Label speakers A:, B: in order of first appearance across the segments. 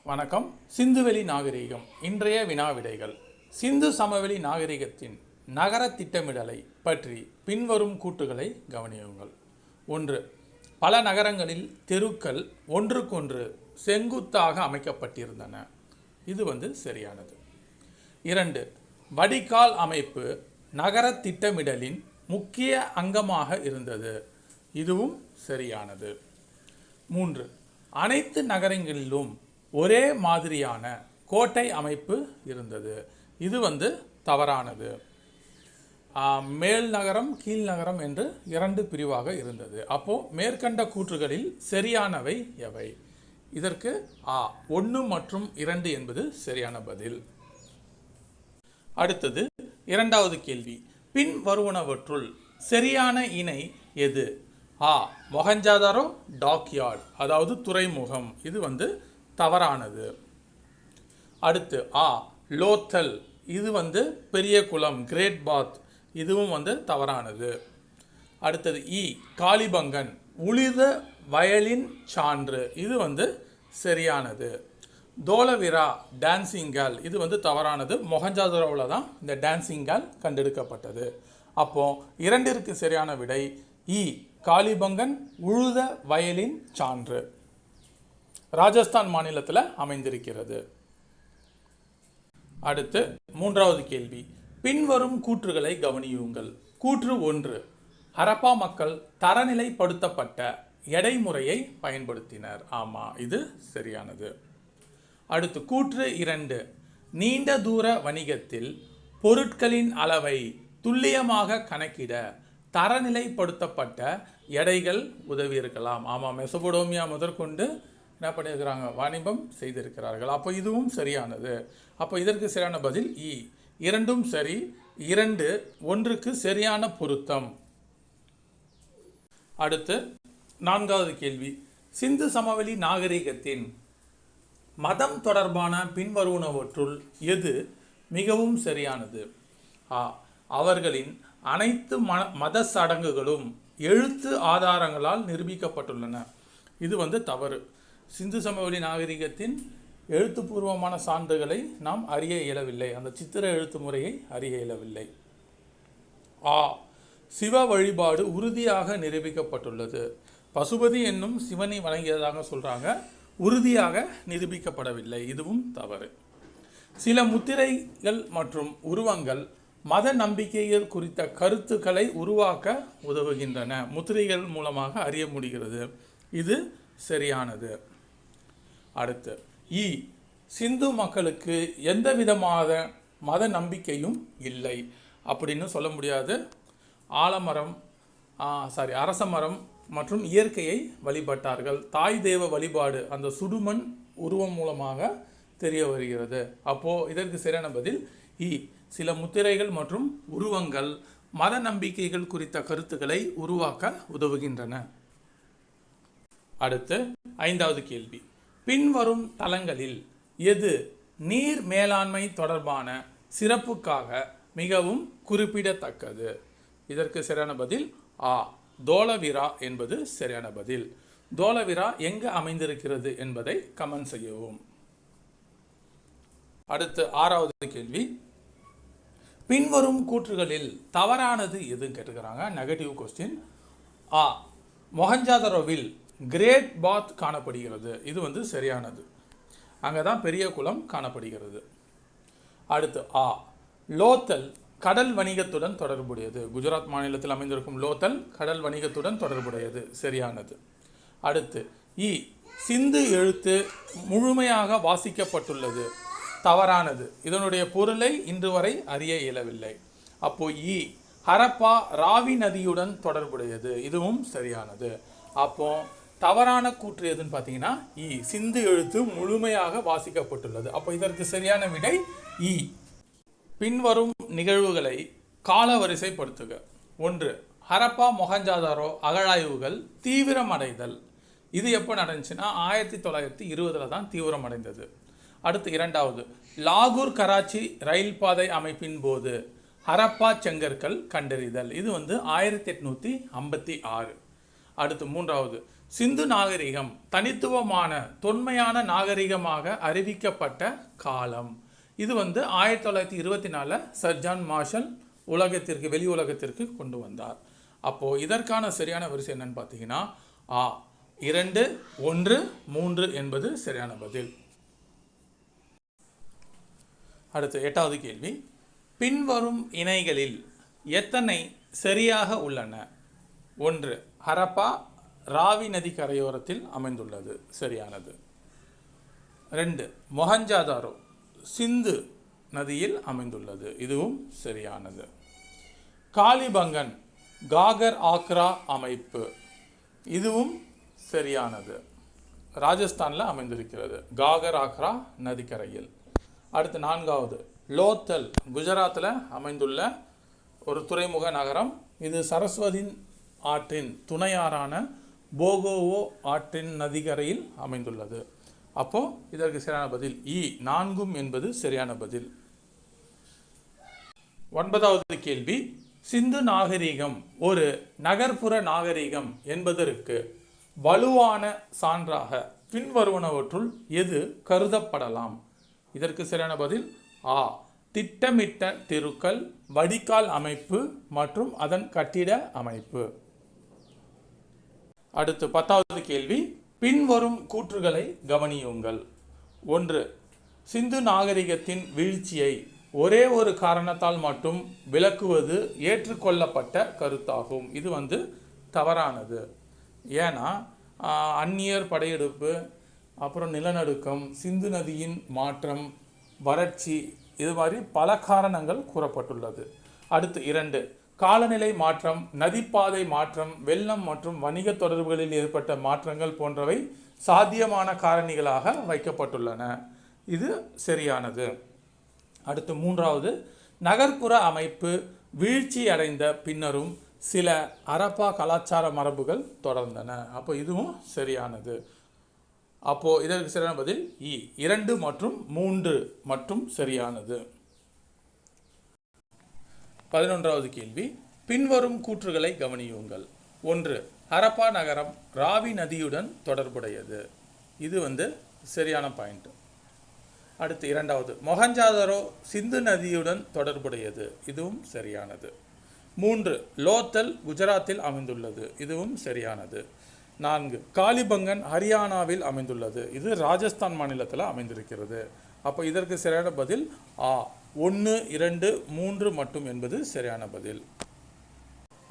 A: வணக்கம். சிந்துவெளி நாகரிகம் இன்றைய வினாவிடைகள். சிந்து சமவெளி நாகரிகத்தின் நகர திட்டமிடலை பற்றி பின்வரும் கூற்றுகளை கவனியுங்கள். 1. பல நகரங்களில் தெருக்கள் ஒன்றுக்கொன்று செங்குத்தாக அமைக்கப்பட்டிருந்தன. இது சரியானது. 2. வடிகால் அமைப்பு நகர திட்டமிடலின் முக்கிய அங்கமாக இருந்தது. இதுவும் சரியானது. 3. அனைத்து நகரங்களிலும் ஒரே மாதிரியான கோட்டை அமைப்பு இருந்தது. இது தவறானது. மேல் நகரம் கீழ் நகரம் என்று 2 பிரிவாக இருந்தது. அப்போ மேற்கண்ட கூற்றுகளில் சரியானவை எவை? இதற்கு 1 மற்றும் 2 என்பது சரியான பதில். அடுத்தது 2வது கேள்வி. பின் வருவனவற்றுள் சரியான இணை எது? மொஹஞ்சதாரோ டாக்யார்ட், அதாவது துறைமுகம். இது தவறானது. அடுத்து லோத்தல், இது பெரிய குளம், கிரேட் பாத். இதுவும் தவறானது. அடுத்தது காளிபங்கன், உளித வயலின் சான்று. இது சரியானது. Dholavira, dancing girl. இது தவறானது. மொஹஞ்சதாரோவில் தான் இந்த டான்சிங் கேர்ள் கண்டெடுக்கப்பட்டது. அப்போ 2ற்கு சரியான விடை காளிபங்கன் உழுத வயலின் சான்று. ராஜஸ்தான் மாநிலத்தில் அமைந்திருக்கிறது. அடுத்து 3வது கேள்வி. பின்வரும் கூற்றுகளை கவனியுங்கள். கூற்று 1. ஹரப்பா மக்கள் தரநிலைப்படுத்தப்பட்ட எடை முறையை பயன்படுத்தினர். இது சரியானது. அடுத்து கூற்று 2. நீண்ட தூர வணிகத்தில் பொருட்களின் அளவை துல்லியமாக கணக்கிட தரநிலைப்படுத்தப்பட்ட எடைகள் உதவி இருக்கலாம். மெசபடோமியா முதற்கொண்டு என்ன பண்ணியிருக்கிறாங்க? வாணிபம் செய்திருக்கிறார்கள். அப்போ இதுவும் சரியானது. அப்போ இதற்கு சரியான பதில் இரண்டும் சரி. 2 1க்கு சரியான பொருத்தம். அடுத்து 4வது கேள்வி. சிந்து சமவெளி நாகரிகத்தின் மதம் தொடர்பான பின்வருவனவற்றுள் எது மிகவும் சரியானது? அவர்களின் அனைத்து மத சடங்குகளும் எழுத்து ஆதாரங்களால் நிரூபிக்கப்பட்டுள்ளன. இது தவறு. சிந்து சமவெளி நாகரிகத்தின் எழுத்துப்பூர்வமான சான்றுகளை நாம் அறிய இயலவில்லை. அந்த சித்திர எழுத்து முறையை அறிய இயலவில்லை. சிவ வழிபாடு உறுதியாக நிரூபிக்கப்பட்டுள்ளது. பசுபதி என்னும் சிவனை வணங்கியதாக சொல்றாங்க, உறுதியாக நிரூபிக்கப்படவில்லை. இதுவும் தவறு. சில முத்திரைகள் மற்றும் உருவங்கள் மத நம்பிக்கைகள் குறித்த கருத்துக்களை உருவாக்க உதவுகின்றன. முத்திரைகள் மூலமாக அறிய முடிகிறது. இது சரியானது. அடுத்து சிந்து மக்களுக்கு எந்த விதமான மத நம்பிக்கையும் இல்லை அப்படின்னு சொல்ல முடியாது. ஆலமரம் அரச மரம் மற்றும் இயற்கையை வழிபட்டார்கள். தாய் தேவ வழிபாடு அந்த சுடுமண் உருவம் மூலமாக தெரிய வருகிறது. அப்போ இதற்கு சரியான பதில் சில முத்திரைகள் மற்றும் உருவங்கள் மத நம்பிக்கைகள் குறித்த கருத்துக்களை உருவாக்க உதவுகின்றன. அடுத்து 5வது கேள்வி. பின்வரும் தலங்களில் எது நீர் மேலாண்மை தொடர்பான சிறப்புக்காக மிகவும் குறிப்பிடத்தக்கது? இதற்கு சரியான பதில் தோலவிரா என்பது சரியான பதில். தோலவிரா எங்கு அமைந்திருக்கிறது என்பதை கமெண்ட் செய்யவும். அடுத்து 6வது கேள்வி. பின்வரும் கூற்றுகளில் தவறானது எதுன்னு கேட்டுக்கிறாங்க. Negative question. மொஹஞ்சதாரோவில் கிரேட் பாத் காணப்படுகிறது. இது சரியானது. அங்கே தான் பெரிய குளம் காணப்படுகிறது. அடுத்து லோத்தல் கடல் வணிகத்துடன் தொடர்புடையது. குஜராத் மாநிலத்தில் அமைந்திருக்கும் லோத்தல் கடல் வணிகத்துடன் தொடர்புடையது. சரியானது. அடுத்து சிந்து எழுத்து முழுமையாக வாசிக்கப்பட்டுள்ளது. தவறானது. இதனுடைய பொருளை இன்று வரை அறிய இயலவில்லை. அப்போ ஹரப்பா ராவி நதியுடன் தொடர்புடையது. இதுவும் சரியானது. அப்போ தவறான கூற்று எதுன்னு பார்த்தீங்கன்னா சிந்து எழுத்து முழுமையாக வாசிக்கப்பட்டுள்ளது. அப்போ இதற்கு சரியான விடை பின்வரும் நிகழ்வுகளை காலவரிசைப்படுத்துக. 1. ஹரப்பா மொஹஞ்சதாரோ அகழாய்வுகள் தீவிரமடைதல். இது எப்போ நடந்துச்சுன்னா 1920 தான் தீவிரமடைந்தது. அடுத்து 2வது லாகூர் கராச்சி ரயில் பாதை அமைப்பின் போது ஹரப்பா செங்கற்கள் கண்டறிதல். இது 1856. அடுத்து 3வது சிந்து நாகரிகம் தனித்துவமான தொன்மையான நாகரிகமாக அறிவிக்கப்பட்ட காலம். இது 1924 சர் ஜான் மார்ஷல் உலகத்திற்கு வெளி உலகத்திற்கு கொண்டு வந்தார். அப்போது இதற்கான சரியான வரிசை என்னன்னு பார்த்தீங்கன்னா ஆ 2, 1, 3 என்பது சரியான பதில். அடுத்து 8வது கேள்வி. பின்வரும் இணைகளில் எத்தனை சரியாக உள்ளன? 1 ஹரப்பா ராவி நதி கரையோரத்தில் அமைந்துள்ளது, சரியானது. 2 மொஹஞ்சதாரோ சிந்து நதியில் அமைந்துள்ளது, இதுவும் சரியானது. காலிபங்கன் காகர் ஆக்ரா அமைப்பு, இதுவும் சரியானது. ராஜஸ்தானில் அமைந்திருக்கிறது, காகர் ஆக்ரா நதிக்கரையில். அடுத்து 4வது லோத்தல் குஜராத்தில் அமைந்துள்ள ஒரு துறைமுக நகரம். இது சரஸ்வதி ஆற்றின் துணையாறான போகோவோ ஆற்றின் நதிக்கரையில் அமைந்துள்ளது. அப்போது இதற்கு சரியான பதில் இ 4 என்பது சரியான பதில். 9வது கேள்வி. சிந்து நாகரிகம் ஒரு நகர்ப்புற நாகரிகம் என்பதற்கு வலுவான சான்றாக பின்வருவனவற்றுள் எது கருதப்படலாம்? இதற்கு சரியான பதில் ஆ திட்டமிட்ட தெருக்கள், வடிகால் அமைப்பு மற்றும் அதன் கட்டிட அமைப்பு. அடுத்து 10வது கேள்வி. பின்வரும் கூற்றுகளை கவனியுங்கள். 1 சிந்து நாகரிகத்தின் வீழ்ச்சியை ஒரே ஒரு காரணத்தால் மட்டும் விளக்குவது ஏற்றுக்கொள்ளப்பட்ட கருத்தாகும். இது தவறானது. ஏன்னா அந்நியர் படையெடுப்பு, அப்புறம் நிலநடுக்கம், சிந்து நதியின் மாற்றம், வறட்சி, இது மாதிரி பல காரணங்கள் கூறப்பட்டுள்ளது. அடுத்து 2 காலநிலை மாற்றம், நதிப்பாதை மாற்றம், வெள்ளம் மற்றும் வணிக தொடர்புகளில் ஏற்பட்ட மாற்றங்கள் போன்றவை சாத்தியமான காரணிகளாக வைக்கப்பட்டுள்ளன. இது சரியானது. அடுத்து 3வது நகர்ப்புற அமைப்பு வீழ்ச்சி அடைந்த பின்னரும் சில ஹரப்பா கலாச்சார மரபுகள் தொடர்ந்தன. அப்போ இதுவும் சரியானது. அப்போது இதற்கு சரியான பதில் இ 2 மற்றும் 3 மட்டும் சரியானது. 11வது கேள்வி. பின்வரும் கூற்றுகளை கவனியுங்கள். 1 ஹரப்பா நகரம் ராவி நதியுடன் தொடர்புடையது, இது சரியான பாயிண்ட். அடுத்து 2வது மொஹஞ்சதாரோ சிந்து நதியுடன் தொடர்புடையது, இதுவும் சரியானது. 3 லோத்தல் குஜராத்தில் அமைந்துள்ளது, இதுவும் சரியானது. 4 காலிபங்கன் ஹரியானாவில் அமைந்துள்ளது, இது ராஜஸ்தான் மாநிலத்தில் அமைந்திருக்கிறது. அப்போ இதற்கு சரியான பதில் ஆ 1, 2, 3 மட்டும் என்பது சரியான பதில்.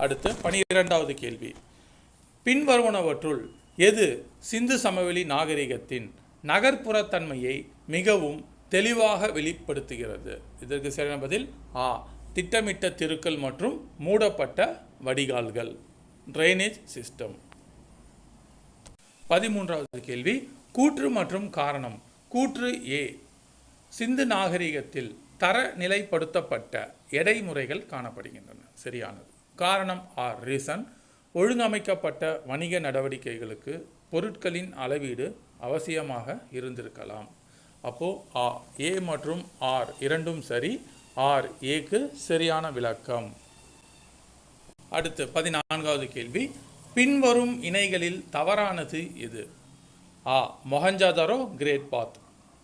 A: அடுத்து 12வது கேள்வி. பின்வருவனவற்றுள் எது சிந்து சமவெளி நாகரிகத்தின் நகர்ப்புறத்தன்மையை மிகவும் தெளிவாக வெளிப்படுத்துகிறது? இதற்கு சரியான பதில் ஆ திட்டமிட்ட தெருக்கள் மற்றும் மூடப்பட்ட வடிகால்கள், ட்ரைனேஜ் சிஸ்டம். 13வது கேள்வி. கூற்று மற்றும் காரணம். கூற்று ஏ சிந்து நாகரிகத்தில் தரநிலைப்படுத்தப்பட்ட எடைமுறைகள் காணப்படுகின்றன, சரியானது. காரணம் ஆர் ரீசன் ஒழுங்கமைக்கப்பட்ட வணிக நடவடிக்கைகளுக்கு பொருட்களின் அளவீடு அவசியமாக இருந்திருக்கலாம். அப்போது ஆ ஏ மற்றும் ஆர் இரண்டும் சரி, ஆர் ஏக்கு சரியான விளக்கம். அடுத்து 14வது கேள்வி. பின்வரும் இணைகளில் தவறானது எது? ஆ மொஹஞ்சதாரோ கிரேட் பாத்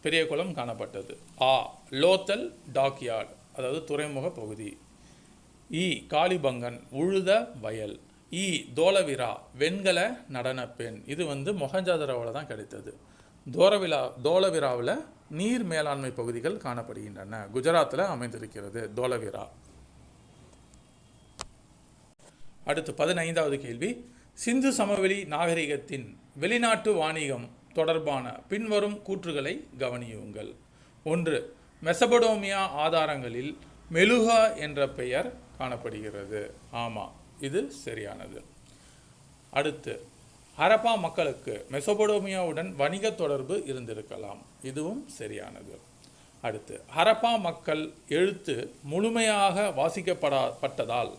A: பெரிய குளம் காணப்பட்டது. ஆ லோத்தல் டாக்யார்டு அதாவது துறைமுக பகுதி. இ காலிபங்கன் உழுத வயல். இ தோலவிரா வெண்கல நடன பெண். இது மொஹஞ்சதாரோவில் தான் கிடைத்தது. தோலவிராவில் நீர் மேலாண்மை பகுதிகள் காணப்படுகின்றன, குஜராத்தில் அமைந்திருக்கிறது தோலவிரா. அடுத்து 15வது கேள்வி. சிந்து சமவெளி நாகரிகத்தின் வெளிநாட்டு வாணிகம் தொடர்பான பின்வரும் கூற்றுகளை கவனியுங்கள். 1 மெசபடோமியா ஆதாரங்களில் மெலுகா என்ற பெயர் காணப்படுகிறது. ஆமாம், இது சரியானது. அடுத்து ஹரப்பா மக்களுக்கு மெசபடோமியாவுடன் வணிக தொடர்பு இருந்திருக்கலாம், இதுவும் சரியானது. அடுத்து ஹரப்பா மக்கள் எழுத்து முழுமையாக வாசிக்கப்பட்டதால்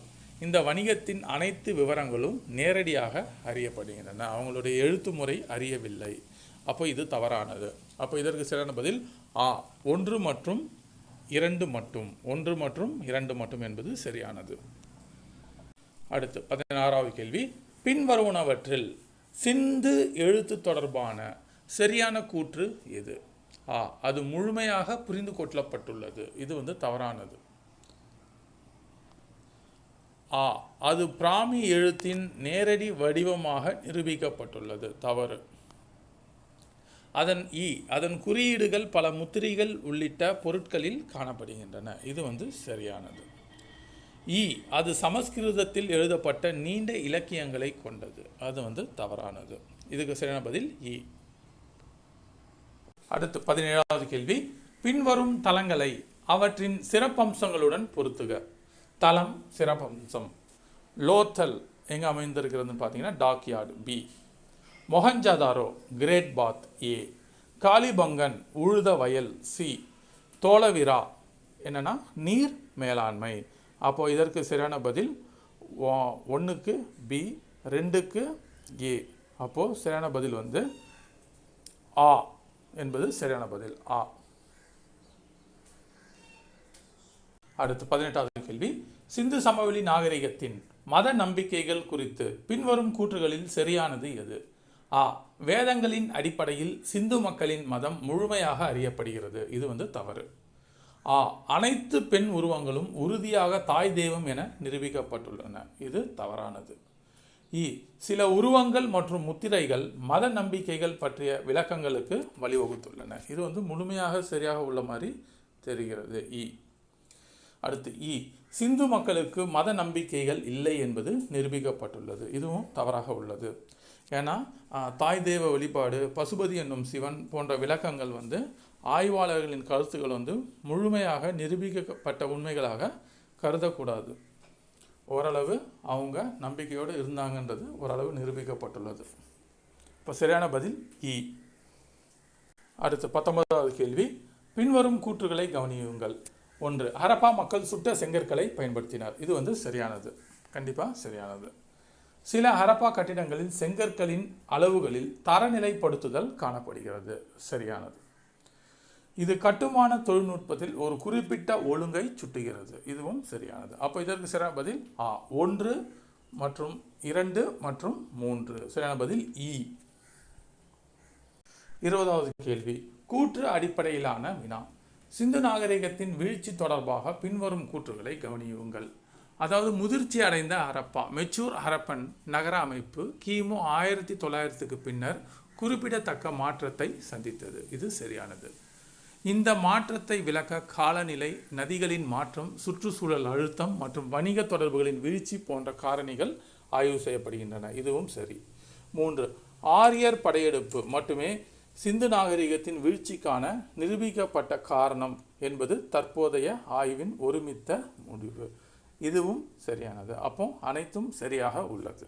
A: இந்த வணிகத்தின் அனைத்து விவரங்களும் நேரடியாக அறியப்படுகின்றன, அவங்களுடைய எழுத்து முறை அறியவில்லை. அப்போ இது தவறானது. அப்போ இதற்கு சரியான பதில் ஆ 1 மற்றும் 2 மட்டும். 1 மற்றும் 2 மட்டும் என்பது சரியானது. அடுத்து 16வது கேள்வி. பின்வருவனவற்றில் சிந்து எழுத்து தொடர்பான சரியான கூற்று எது? அது முழுமையாக புரிந்து கொள்ளப்பட்டுள்ளது. இது வந்து தவறானது. அது பிராமி எழுத்தின் நேரடி வடிவமாக நிரூபிக்கப்பட்டுள்ளது. தவறு. அதன் குறியீடுகள் பல முத்திரைகள் உள்ளிட்ட பொருட்களில் காணப்படுகின்றன. இது வந்து சரியானது. அது சமஸ்கிருதத்தில் எழுதப்பட்ட நீண்ட இலக்கியங்களை கொண்டது. அது வந்து தவறானது. இதுக்கு சரியான பதில் இ. அடுத்து 17வது கேள்வி. பின்வரும் தலங்களை அவற்றின் சிறப்பம்சங்களுடன் பொருத்துக. தலம் சிறப்பம்சம். லோத்தல் எங்கே அமைந்திருக்கிறதுன்னு பார்த்தீங்கன்னா டாக்யார்டு பி. மொஹஞ்சதாரோ கிரேட் பாத் ஏ. காளிபங்கன் உழுத வயல் சி. தோலவிரா என்னன்னா நீர் மேலாண்மை. அப்போ இதற்கு சரியான பதில் 1க்கு பி, 2க்கு ஏ. அப்போ சரியான பதில் வந்து ஆ என்பது சரியான பதில் ஆ. அடுத்து 18வது கேள்வி. சிந்து சமவெளி நாகரிகத்தின் மத நம்பிக்கைகள் குறித்து பின்வரும் கூற்றுகளில் சரியானது எது? வேதங்களின் அடிப்படையில் சிந்து மக்களின் மதம் முழுமையாக அறியப்படுகிறது. இது வந்து தவறு. அனைத்து பெண் உருவங்களும் உறுதியாக தாய் தெய்வம் என நிரூபிக்கப்பட்டுள்ளன. இது தவறானது. சில உருவங்கள் மற்றும் முத்திரைகள் மத நம்பிக்கைகள் பற்றிய விளக்கங்களுக்கு வழிவகுத்துள்ளன. இது வந்து முழுமையாக சரியாக உள்ள மாதிரி தெரிகிறது. அடுத்து சிந்து மக்களுக்கு மத நம்பிக்கைகள் இல்லை என்பது நிரூபிக்கப்பட்டுள்ளது. இதுவும் தவறாக உள்ளது. ஏன்னா தாய் தெய்வ வழிபாடு, பசுபதி என்னும் சிவன் போன்ற விளக்கங்கள் வந்து ஆய்வாளர்களின் கருத்துக்கள் வந்து முழுமையாக நிரூபிக்கப்பட்ட உண்மைகளாக கருதக்கூடாது. ஓரளவு அவங்க நம்பிக்கையோடு இருந்தாங்கன்றது ஓரளவு நிரூபிக்கப்பட்டுள்ளது. இப்போ சரியான பதில் இ. அடுத்து 19வது கேள்வி. பின்வரும் கூற்றுகளை கவனியுங்கள். 1. ஹரப்பா மக்கள் சுட்ட செங்கற்களை பயன்படுத்தினார். இது வந்து சரியானது. கண்டிப்பாக சரியானது. சில ஹரப்பா கட்டிடங்களில் செங்கற்களின் அளவுகளில் தரநிலைப்படுத்துதல் காணப்படுகிறது. சரியானது. இது கட்டுமான தொழில்நுட்பத்தில் ஒரு குறிப்பிட்ட ஒழுங்கை சுட்டுகிறது. இதுவும் சரியானது. அப்போ இதற்கு சரியான பதில் 1 மற்றும் 2 மற்றும் 3. சரியான பதில் இ. 20வது கேள்வி. கூற்று அடிப்படையிலான வினா. சிந்து நாகரிகத்தின் வீழ்ச்சி தொடர்பாக பின்வரும் கூற்றுகளை கவனியுங்கள். அதாவது முதிர்ச்சி அடைந்த ஹரப்பா மெச்சூர் ஹரப்பன் நகர அமைப்பு கிமு 1900க்கு பின்னர் குறிப்பிடத்தக்க மாற்றத்தை சந்தித்தது. இது சரியானது. இந்த மாற்றத்தை விளக்க காலநிலை, நதிகளின் மாற்றம், சுற்றுச்சூழல் அழுத்தம் மற்றும் வணிக தொடர்புகளின் வீழ்ச்சி போன்ற காரணிகள் ஆய்வு செய்யப்படுகின்றன. இதுவும் சரி. 3. ஆரியர் படையெடுப்பு மட்டுமே சிந்து நாகரிகத்தின் வீழ்ச்சிக்கான நிரூபிக்கப்பட்ட காரணம் என்பது தற்போதைய ஆய்வின் ஒருமித்த முடிவு. இதுவும் சரியானது. அப்போ அனைத்தும் சரியாக உள்ளது.